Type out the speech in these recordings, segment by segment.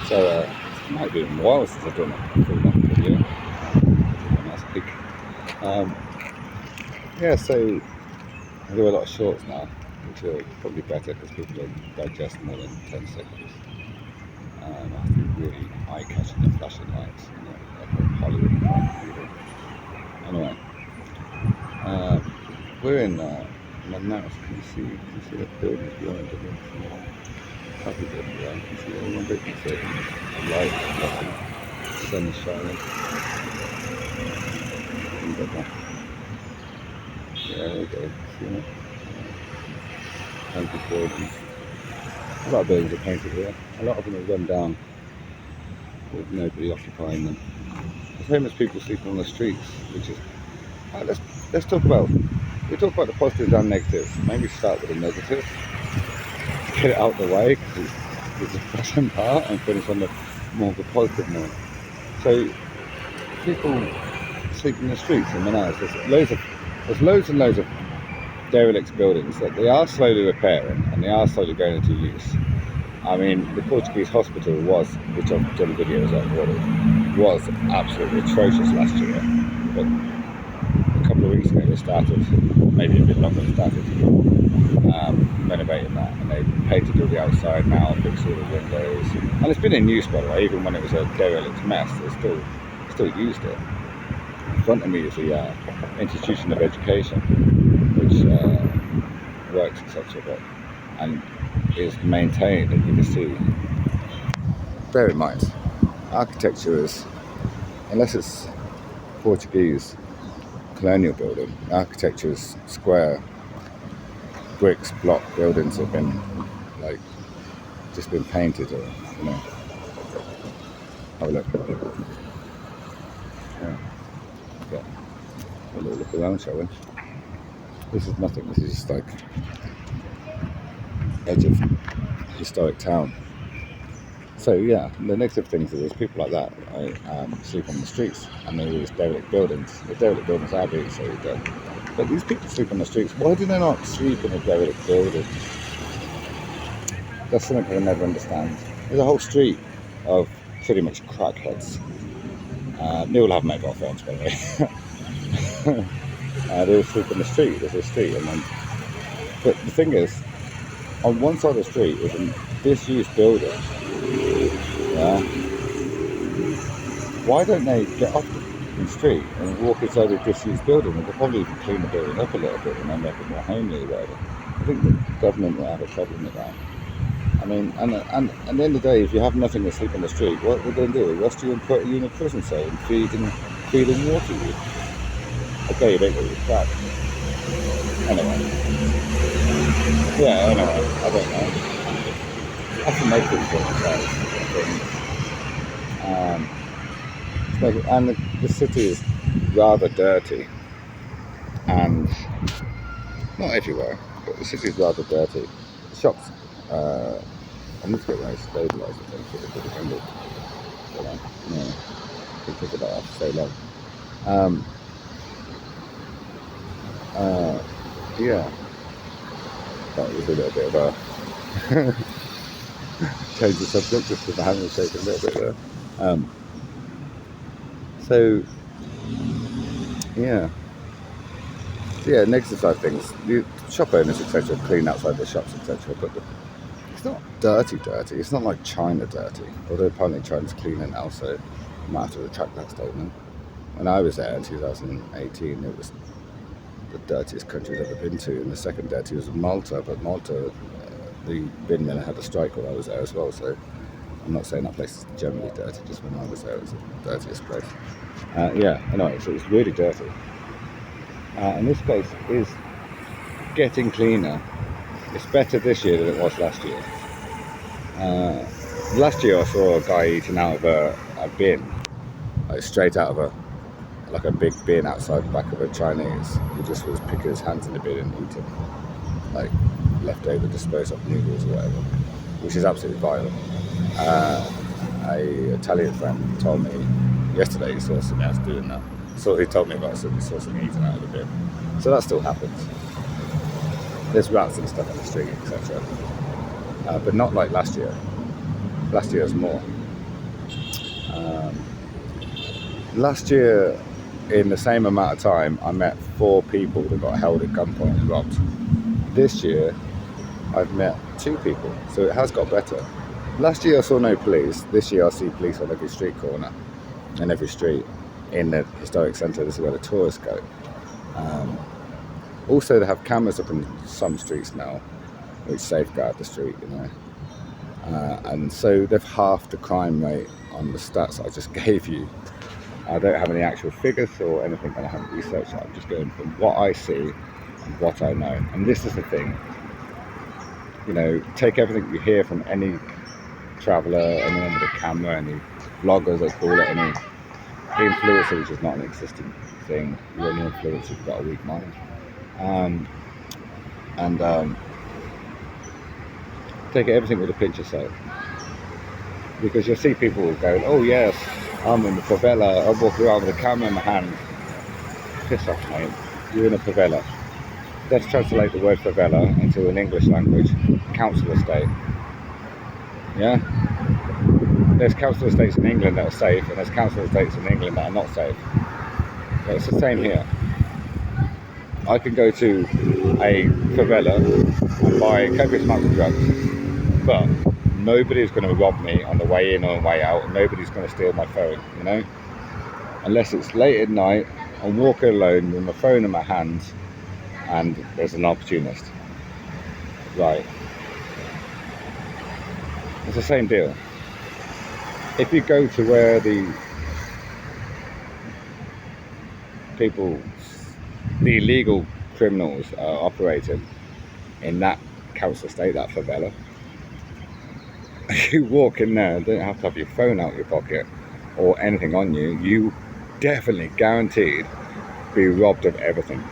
So it might be even a while since I've done a full length video. Last week. Yeah, so I do a lot of shorts now, which are probably better because people don't digest more than 10 seconds. I have to be really eye-catching and flashing lights, like a Hollywood movie. Anyway, we're in Manaus. Can you see the buildings behind it? Probably good, yeah. You can see all of it. You see the light, the sun is shining. You got that. Yeah, there you go. See it? Painted buildings. A lot of buildings are painted here. A lot of them are run down with nobody occupying them. The famous people sleeping on the streets, which is let's talk about the positives and negatives. Maybe start with the negatives, get it out of the way because it's the present part, and finish on the more of the positive note. So people sleep in the streets in Manaus. There's loads and loads of derelict buildings that they are slowly repairing and they are slowly going into use. I mean, the Portuguese hospital was, which I've done videos on already, was absolutely atrocious last year. But a couple of weeks ago they started, maybe a bit longer, renovating that, and they painted all the outside now, fixed all the windows, and it's been in use, by the way. Even when it was a derelict mess, they still used it. In front of me is the institution of education, which works, etc., and is maintained, and you can see. Bear in mind, architecture is, unless it's Portuguese colonial building, architecture is square bricks, block buildings have been just been painted, or have a look. Yeah, a little look around, shall we? This is nothing. This is just like edge of historic town. So yeah, the negative things is there's people like that, right, sleep on the streets, and there is derelict buildings. The derelict buildings are being so dead. But these people sleep on the streets. Why do they not sleep in a derelict building? That's something I never understand. There's a whole street of pretty much crackheads. They all have mobile phones, by the way. They all sleep on the street. There's a street, but the thing is, on one side of the street is a disused building. Yeah. Why don't they get off the street and walk inside a disused building? They could probably even clean the building up a little bit and then make it more homely or whatever. I think the government will have a problem with that. I mean, and at the end of the day, if you have nothing to sleep on the street, what we're going to do? Arrest you and put you in a prison cell and feed and water you. Okay, you don't get your crap. Anyway. Yeah, anyway, I don't know. I can make it for themselves. And the city is rather dirty, and not everywhere, but the city is rather dirty. The shops, I need to get those stabilised, I think, for the handle. It took about so long. Yeah, that was a little bit of a change the subject just with the hand shaking a little bit there. So negative side things. The shop owners, etc., clean outside the shops, etc. But it's not dirty. It's not like China dirty. Although apparently China's cleaner now, so I might have to retract that statement. When I was there in 2018, it was the dirtiest country I've ever been to, and the second dirty was Malta. But Malta, the bin men had a strike while I was there as well, so I'm not saying that place is generally dirty, just when I was there it was the dirtiest place. Anyway, so it's really dirty. And this place is getting cleaner. It's better this year than it was last year. Last year I saw a guy eating out of a bin, straight out of a big bin outside the back of a Chinese. He just was picking his hands in the bin and eating leftover disposed of noodles or whatever, which is absolutely vile. A Italian friend told me yesterday he saw something else doing that. So he told me about something, he saw something eating out of the bin. So that still happens. There's rats and stuff on the street, etc. But not like last year. Last year was more. Um, last year, in the same amount of time, I met 4 people that got held at gunpoint and robbed. This year, I've met 2 people, so it has got better. Last year I saw no police. This year I see police on every street corner and every street in the historic centre. This is where the tourists go. Also, they have cameras up in some streets now, which safeguard the street, you know. And so they've halved the crime rate on the stats I just gave you. I don't have any actual figures or anything, and I haven't researched it. I'm just going from what I see and what I know. And this is the thing, you know, take everything you hear from any traveller, anyone with a camera, any vloggers, they call it, any influencer, which is not an existing thing. You're only influencer if you've got a weak mind. Take everything with a pinch of salt, because you'll see people going, oh yes, I'm in the favela, I'm walking around with a camera in my hand. Piss off, mate, you're in a favela. Let's translate the word favela into an English language: council estate. Yeah? There's council estates in England that are safe, and there's council estates in England that are not safe. But it's the same here. I can go to a favela and buy copious amounts of drugs, but nobody's going to rob me on the way in or way out. Nobody's going to steal my phone, you know? Unless it's late at night, I'm walking alone with my phone in my hands, and there's an opportunist. Right. It's the same deal. If you go to where the people, the illegal criminals are operating in that council estate, that favela, you walk in there, don't have to have your phone out your pocket or anything on you, you definitely guaranteed be robbed of everything.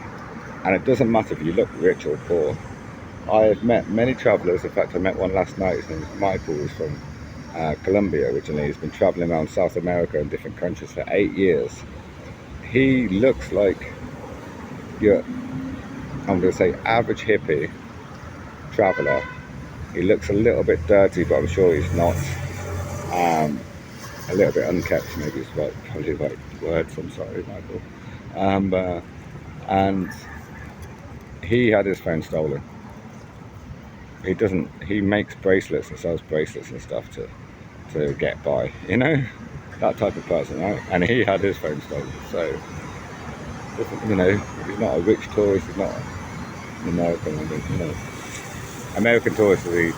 And it doesn't matter if you look rich or poor. I have met many travellers. In fact, I met one last night. His name is Michael. He's from Colombia originally. He's been travelling around South America and different countries for 8 years. He looks like your, I'm going to say, average hippie traveller. He looks a little bit dirty, but I'm sure he's not. A little bit unkept, maybe it's probably the right words. I'm sorry, Michael. And he had his phone stolen. He makes bracelets and sells bracelets and stuff to get by, you know, that type of person, right? And he had his phone stolen. So, you know, he's not a rich tourist, he's not an American, you know. American tourists are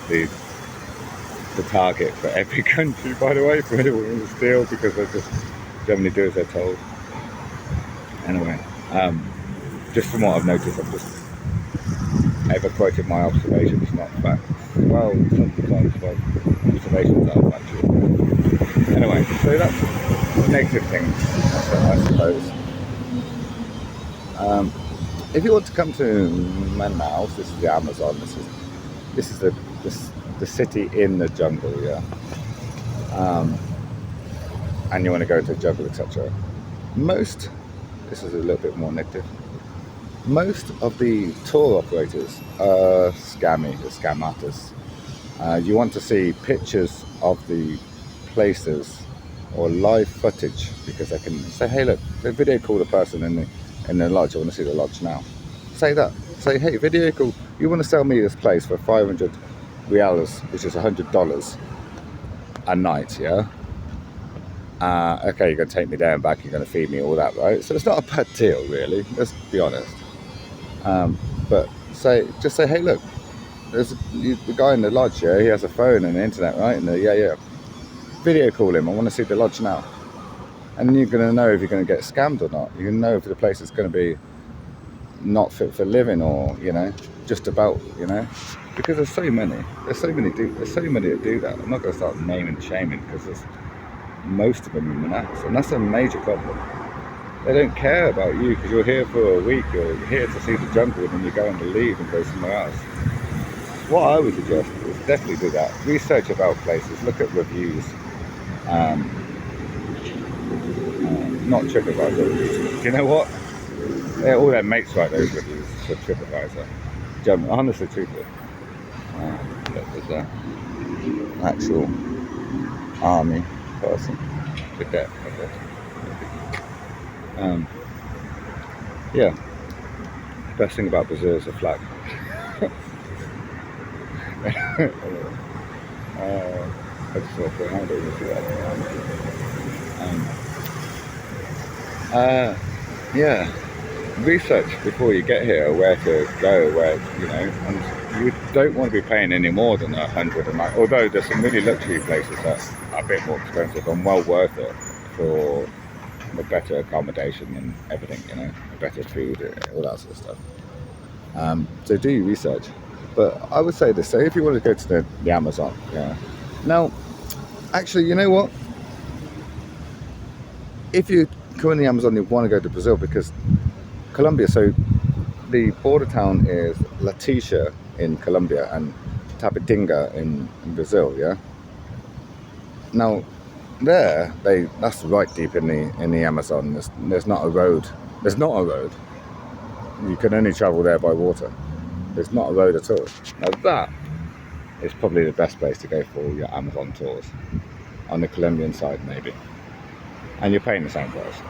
the target for every country, by the way, for anyone to steal, because they just generally do as they're told. Anyway, just from what I've noticed, I've just ever quoted my observations, not facts. Well, sometimes observations are factual. Anyway, so that's the negative thing, I suppose. If you want to come to Manaus, this is the Amazon. This is the city in the jungle, yeah. And you want to go to the jungle, etc. This is a little bit more negative. Most of the tour operators are scammy, the scam artists. You want to see pictures of the places or live footage, because they can say, hey look, they video call the person in the lodge. I want to see the lodge now. Say that. Say, hey, video call, you want to sell me this place for 500 reals, which is $100 a night, yeah? Okay, you're going to take me there and back, you're going to feed me, all that, right? So it's not a bad deal, really, let's be honest. But just say, hey, look, there's the guy in the lodge here, he has a phone and the internet, right? And yeah, video call him, I want to see the lodge now. And then you're going to know if you're going to get scammed or not. You can know if the place is going to be not fit for living, or, you know, just about, you know, because there's so many that do that. I'm not going to start naming and shaming, because there's most of them in Manaus, and that's a major problem. They don't care about you because you're here for a week, you're here to see the jungle, and then you're going to leave and go somewhere else. What I would suggest is definitely do that. Research about places, look at reviews, not TripAdvisor reviews. Do you know what? All their mates write those reviews for TripAdvisor. Honestly, truthfully. There's an actual army person. to debt. Yeah, the best thing about Brazil is the flag. I just thought, I don't even see that. Yeah, research before you get here where to go, and you don't want to be paying any more than 100 a night. Although there's some really luxury places that are a bit more expensive and well worth it for the better accommodation and everything, better food, all that sort of stuff. So do your research. But I would say this: so if you want to go to the Amazon, Now, actually, you know what? If you come in the Amazon, you want to go to Brazil because Colombia. So the border town is Leticia in Colombia and Tabatinga in Brazil. Yeah. Now, that's right deep in the Amazon. There's not a road. There's not a road. You can only travel there by water. There's not a road at all. Now that is probably the best place to go for your Amazon tours. On the Colombian side, maybe. And you're paying the same price.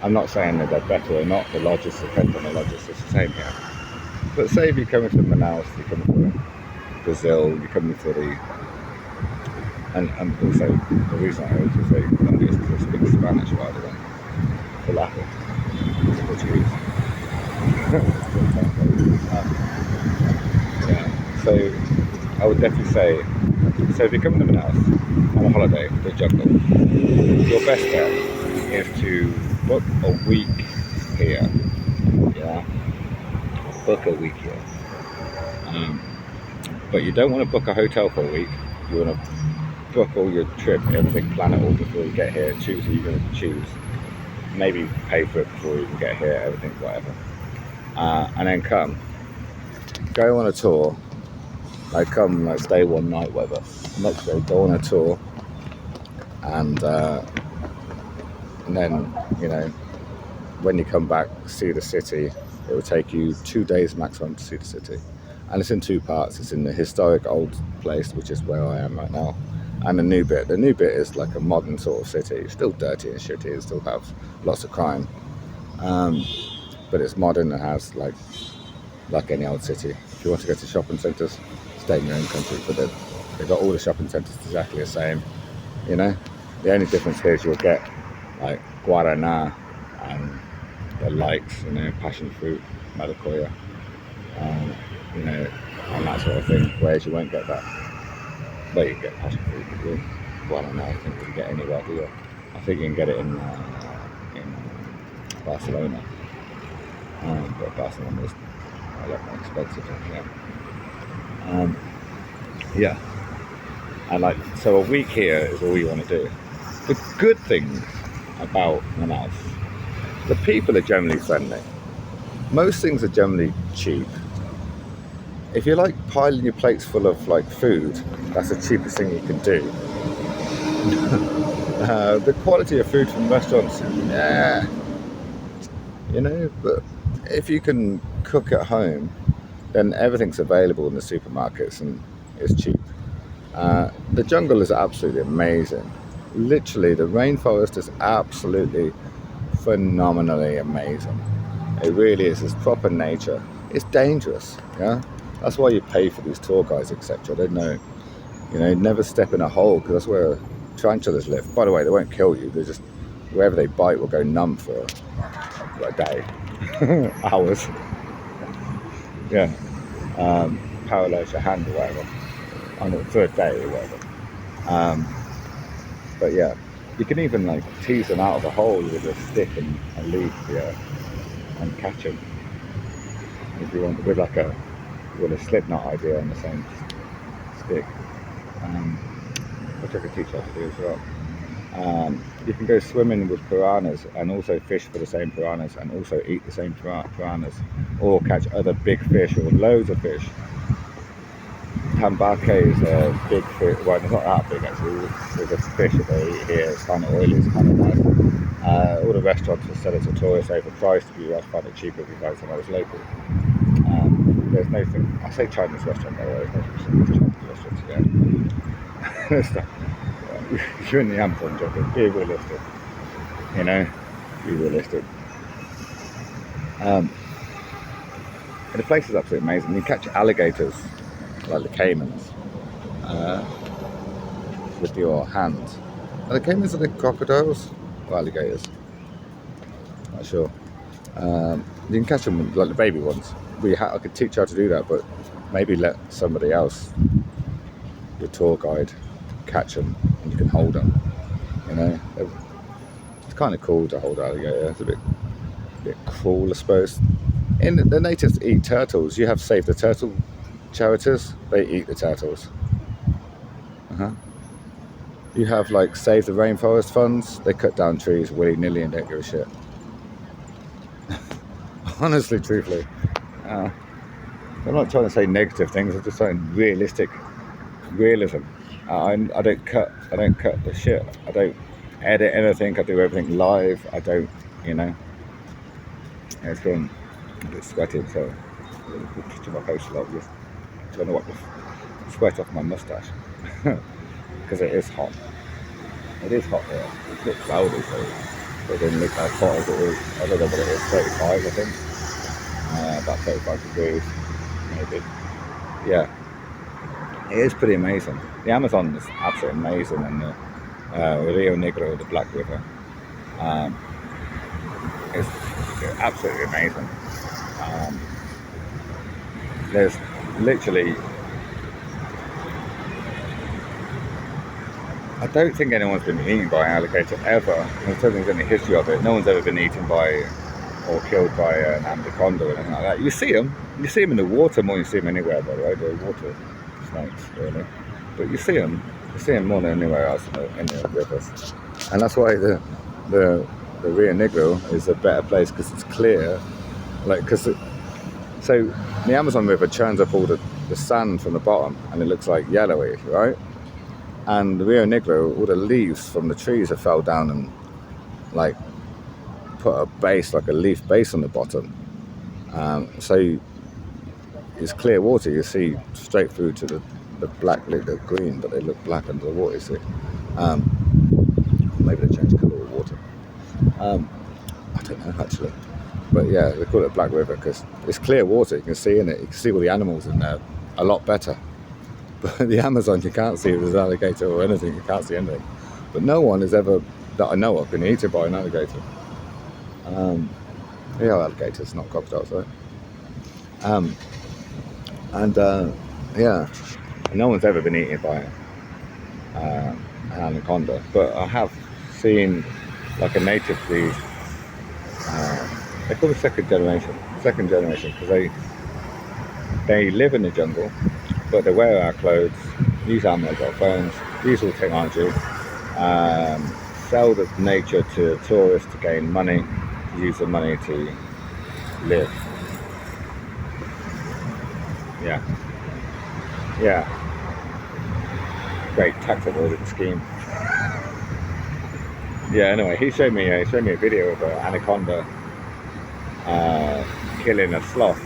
I'm not saying that they're better or not. The lodges depend on the lodges. It's the same here. But say if you're coming from Manaus, you're coming from Brazil, you're coming for and also the reason I always say Colombia is to speak Spanish rather than the Latin, Portuguese. Yeah. So I would definitely say, so if you're coming to Manaus on a holiday, the jungle, your best bet is to book a week here. Yeah, book a week here. But you don't want to book a hotel for a week. You want to book all your trip, everything, plan it all before you get here. Choose who you're going to choose. Maybe pay for it before you can get here. Everything, whatever. And then go on a tour. Stay one night, whatever. Next day, go on a tour, and then when you come back, see the city. It will take you 2 days maximum to see the city, and it's in two parts. It's in the historic old place, which is where I am right now, and the new bit. The new bit is like a modern sort of city. It's still dirty and shitty. It still have lots of crime, but it's modern and has like any old city. If you want to go to shopping centres, stay in your own country, but they've got all the shopping centres exactly the same. The only difference here is you'll get like guarana and the likes, passion fruit, maracuya, and that sort of thing. Whereas you won't get that. Well, you get passion fruit, but guarana, I think you can get anywhere, do you? I think you can get it in Barcelona, but Barcelona is a lot more expensive. Yeah. And so a week here is all you want to do. The good thing about Manaus, the people are generally friendly. Most things are generally cheap. If you like piling your plates full of food, that's the cheapest thing you can do. The quality of food from restaurants, but if you can cook at home, then everything's available in the supermarkets and it's cheap. The jungle is absolutely amazing. Literally, the rainforest is absolutely phenomenally amazing. It really is. It's proper nature. It's dangerous, yeah? That's why you pay for these tour guides, etc. They know, never step in a hole because that's where tarantulas live. By the way, they won't kill you. They just, wherever they bite will go numb for a day, hours. Yeah. Paralyze your hand or whatever. On the third day or whatever. But yeah, you can even tease them out of a hole with a stick and leaf, and catch them if you want, with a slip knot idea on the same stick, which I could teach how to do as well. You can go swimming with piranhas and also fish for the same piranhas and also eat the same piranhas, or catch other big fish or loads of fish. Tambake is a big fish. Well, it's not that big actually. There's a fish that they eat here. It's kind of oily. It's kind of nice. All the restaurants will sell it to tourists overpriced. But you have to find it cheaper if you find somewhere that's local. There's nothing. I say Chinese restaurant by the way. There's no Chinese restaurants again. you're in the Amazon jungle. Be realistic, you know. Be realistic. And the place is absolutely amazing. You catch alligators, like the caimans, with your hands. Are the caimans are the crocodiles or alligators? Not sure. You can catch them like the baby ones. I could teach you how to do that, but maybe let somebody else, your tour guide, catch them and you can hold them. You know, it's kind of cool to hold alligator. It's a bit cruel, I suppose. The natives eat turtles. You have Save the Turtle charities. They eat the turtles. You have like Save the Rainforest funds. They cut down trees willy-nilly and don't give a shit. Honestly, truthfully. I'm not trying to say negative things. I'm just saying realism. I don't cut the shit. I don't edit anything. I do everything live. I don't, you know. It's been a bit sweaty, so I'm touching my face a lot. Just trying to wipe the sweat off my mustache because it is hot. It is hot here. It's a bit cloudy, so it didn't look as hot as it is. I don't know what it is. 35, I think. About 35 degrees, maybe. Yeah, it is pretty amazing. The Amazon is absolutely amazing, and the Rio Negro, the Black River, is absolutely amazing. There's literally, I don't think anyone's been eaten by an alligator ever. I don't think there's any history of it. No one's ever been eaten by or killed by an anaconda or anything like that. You see them in the water more than you see them anywhere, by the way. They're water snakes, really. But you see them more than anywhere else in the rivers. And that's why the Rio Negro is a better place, because it's clear. So the Amazon River churns up all the sand from the bottom, and it looks like yellowy, right? And the Rio Negro, all the leaves from the trees have fell down and like put a base, like a leaf base on the bottom. So it's clear water. You see straight through to the black, the green, but they look black under the water, you see. Maybe they change colour of water. I don't know, actually. But yeah, they call it Black River because it's clear water. You can see in it. You can see all the animals in there a lot better. But the Amazon, you can't see if there's an alligator or anything. You can't see anything. But no one has ever, that I know of, been eaten by an alligator. Yeah, alligators, not crocodiles, right? Yeah, no one's ever been eaten by an anaconda. But I have seen like a native breed. They call it second generation because they live in the jungle, but they wear our clothes, use our mobile phones, use all technology, sell the nature to tourists to gain money, to use the money to live. Yeah. Great tax avoidance scheme. Yeah. Anyway, he showed me a video of an anaconda killing a sloth.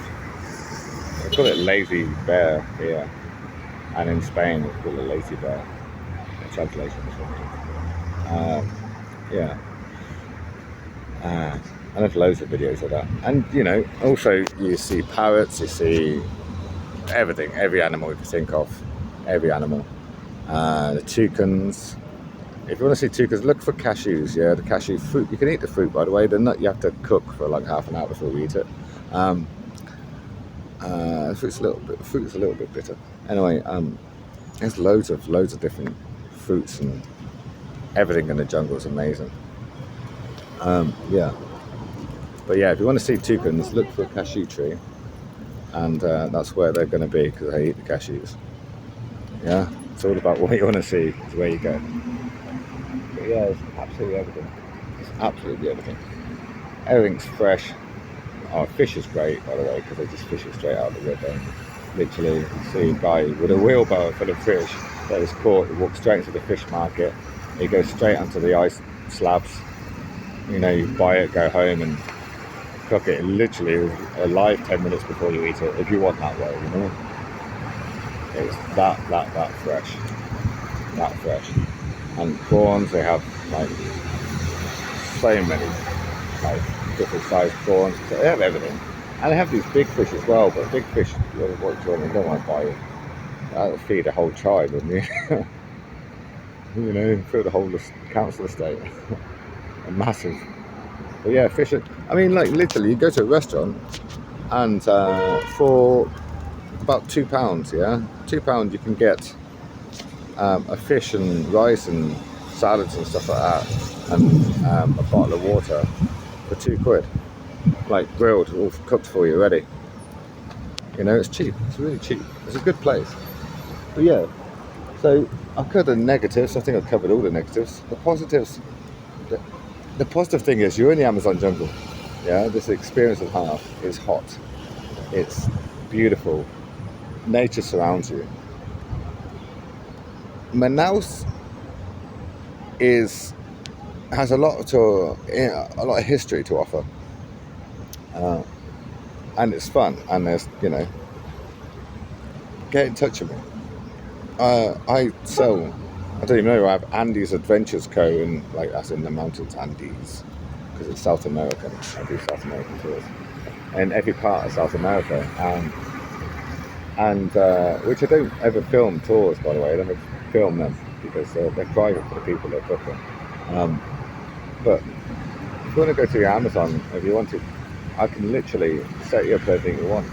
They call it lazy bear here, and in Spain it's called a lazy bear. A translation or something. Yeah. And there's loads of videos of that. And you know, also you see parrots, you see everything, every animal you can think of, every animal. The toucans. If you want to see toucans, look for cashews. Yeah, the cashew fruit. You can eat the fruit, by the way. The nut you have to cook for like half an hour before you eat it. Fruit's a little bit bitter. Anyway, there's loads of different fruits, and everything in the jungle is amazing. Yeah. But yeah, if you want to see toucans, look for a cashew tree, and that's where they're going to be, because they eat the cashews. Yeah, it's all about what you want to see is where you go. But yeah, it's absolutely everything. It's absolutely everything. Everything's fresh. Oh, fish is great, by the way, because they just fish it straight out of the river. Literally, you see a guy with a wheelbarrow full of fish that is caught. He walks straight into the fish market. He goes straight onto the ice slabs. You know, you buy it, go home and cook it. Literally alive 10 minutes before you eat it, if you want that way, you know. It's that fresh. That fresh. And prawns, they have like so many like different sized prawns. So they have everything. And they have these big fish as well, but big fish, you don't want to buy it. That'll feed a whole tribe, wouldn't you? You know, feed the whole council estate. A massive. But yeah, fish. I mean, like literally, you go to a restaurant and for about £2, yeah, £2 you can get a fish and rice and salads and stuff like that, and a bottle of water for £2, like grilled, all cooked for you, ready. You know, it's cheap. It's really cheap. It's a good place. But yeah, so I've covered the negatives. I think I've covered all the negatives. The positives. The positive thing is you're in the Amazon jungle. Yeah, this experience of half is hot. It's beautiful. Nature surrounds you. Manaus has a lot of history to offer, and it's fun. And there's, you know, get in touch with me. I don't even know. I have Andes Adventures Co. and like that's in the mountains, Andes, because it's South America. I do South American tours in every part of South America, and which I don't ever film tours, by the way. I don't ever film them because they're private for the people that book them. But if you want to go to the Amazon, if you want to, I can literally set you up everything you want.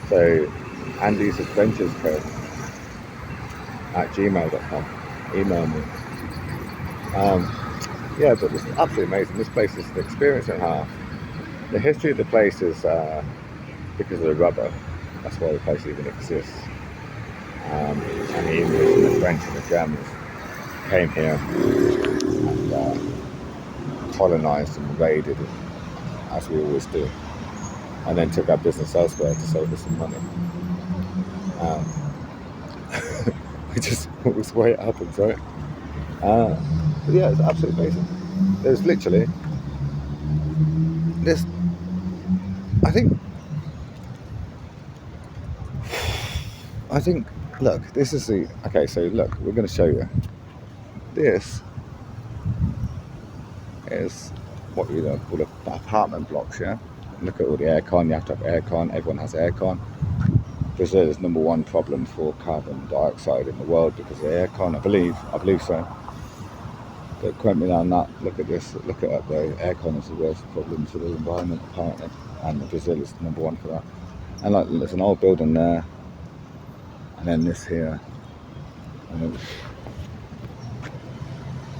So Andes Adventures Co. @gmail.com. Email me. Yeah, but it's absolutely amazing. This place is an experience and a half. The history of the place is because of the rubber. That's why the place even exists. And the English and the French and the Germans came here and colonised and raided, as we always do, and then took our business elsewhere to save us some money. Which is always the way it happens, right? But yeah, it's absolutely amazing. There's literally this. I think. Look, this is the. Okay, so look, we're going to show you. This is what we call apartment blocks, yeah? Look at all the aircon. You have to have aircon. Everyone has aircon. Brazil is #1 problem for carbon dioxide in the world because of the aircon. I believe so. Don't quote me on that. Look at this. Look it up there. Aircon is the worst problem for the environment apparently, and Brazil is #1 for that. And like, there's an old building there, and then this here, and then,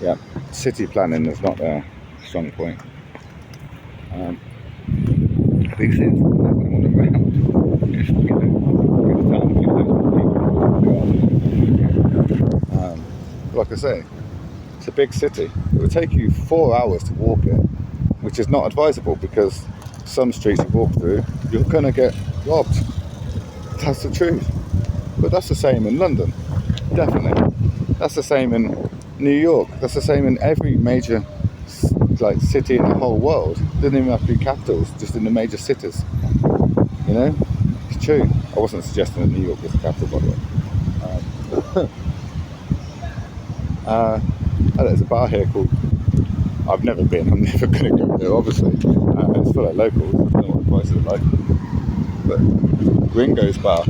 yeah, city planning is not their strong point. These things on the ground. If, you know, like I say, it's a big city. It would take you 4 hours to walk it, which is not advisable because some streets you walk through, you're gonna get robbed. That's the truth. But that's the same in London, definitely. That's the same in New York. That's the same in every major like city in the whole world. It doesn't even have to be capitals, just in the major cities. You know, it's true. I wasn't suggesting that New York is the capital, by the way. There's a bar here called. I've never been. I'm never going to go there, obviously. It's full of locals. I don't know what the prices are like. But Gringo's bar.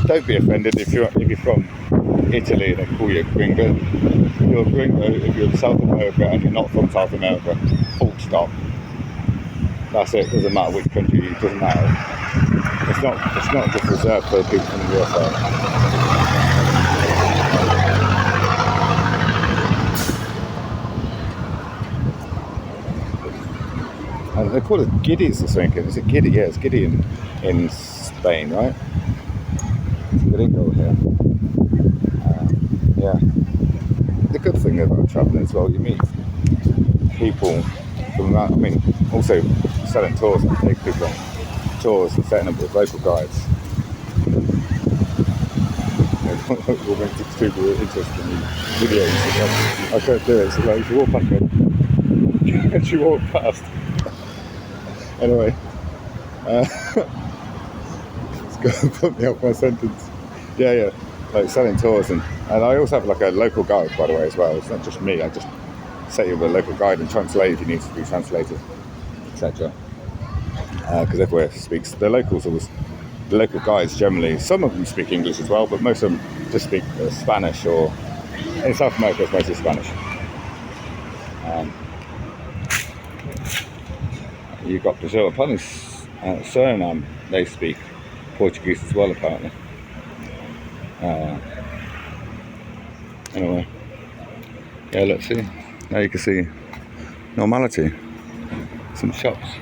Don't be offended if you're from Italy and they call you a gringo. You're a gringo if you're in South America and you're not from South America. Full stop. That's it. Doesn't matter which country. It doesn't matter. It's not just reserved for people from the USA. And they call it Giddies or something. Is it Giddy? Yeah, it's Giddy in Spain, right? It's a gringo here. Yeah. The good thing about travelling as well, you meet people from around. I mean, also selling tours. I take people on tours and setting up with local guides. We'll make it super interesting videos. I can't do it, so like, you walk back in and you walk past. Anyway, it's going to put me off my sentence. Yeah. like selling tours, and I also have like a local guide, by the way, as well. It's not just me. I just set you with a local guide and translate if you need to be translated, etc. Because everywhere speaks. The locals always, the local guides generally, some of them speak English as well, but most of them just speak Spanish, or in South America it's mostly Spanish. You've got Brazil. Upon Suriname, they speak Portuguese as well, apparently. Anyway, yeah, let's see. Now you can see normality. Some shops.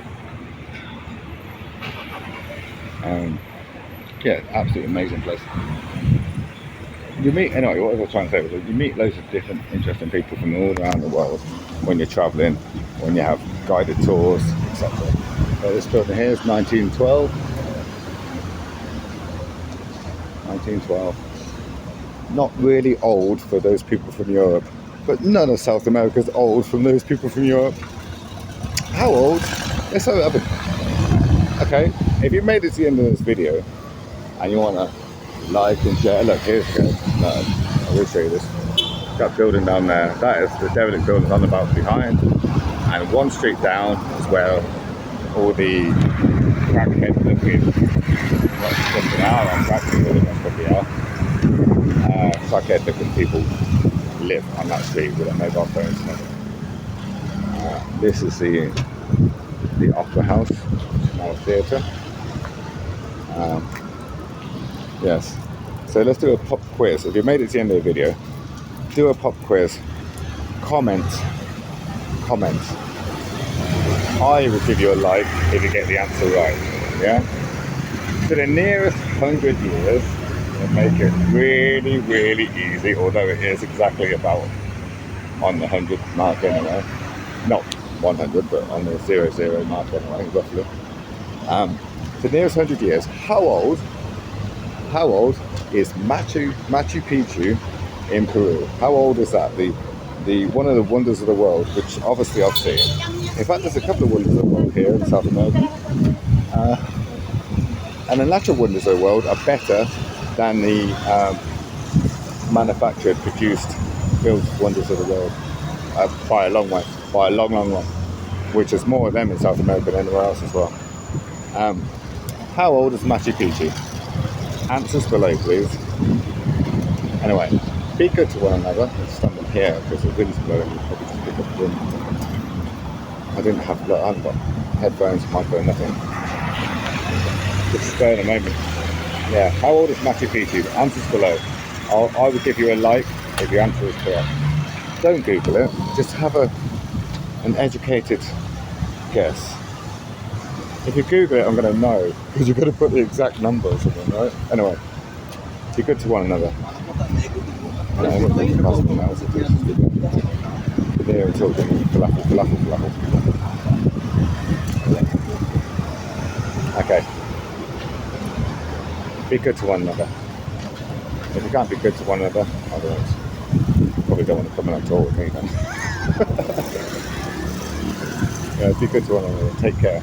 Yeah, absolutely amazing place. You meet, anyway, what I was trying to say was that you meet loads of different interesting people from all around the world when you're travelling, when you have guided tours, etc. This building here is 1912. 1912. Not really old for those people from Europe, but none of South America is old from those people from Europe. How old? Let's have it. Okay, if you made it to the end of this video and you want to like and share, look, here's the go. No, I will show you this. That building down there, that is the derelict building on the balcony behind, and one street down is where all the crackhead looking, crackhead looking people live on that street with their mobile phones and everything. This is the Opera House, which is now a theatre. Yes, so let's do a pop quiz. If you made it to the end of the video, do a pop quiz. Comment. I will give you a like if you get the answer right. Yeah. So the nearest 100 years will make it really, really easy. Although it is exactly about on the 100 mark anyway. Not 100, but on the 00 mark anyway, roughly. The nearest 100 years. How old is Machu Picchu in Peru? How old is that? The one of the wonders of the world, which obviously I've seen. In fact, there's a couple of wonders of the world here in South America. And the natural wonders of the world are better than the manufactured, produced, built wonders of the world by a long way, by a long, long way. Which is more of them in South America than anywhere else as well. How old is Machu Picchu? Answers below, please. Anyway, be good to one another. Let's stand up here because the wind's blowing. You probably just pick up the wind. I haven't got headphones, microphone, nothing. Just spare a moment. Yeah, how old is Machu Picchu? Answers below. I would give you a like if your answer is correct. Don't Google it. Just have an educated guess. If you Google it, I'm going to know, because you've got to put the exact number or something, right? Anyway, be good to one another. There and talking falafel. Okay. Be good to one another. If you can't be good to one another, I don't know. Probably don't want to come on a tour with me then. Yeah, be good to one another. Take care.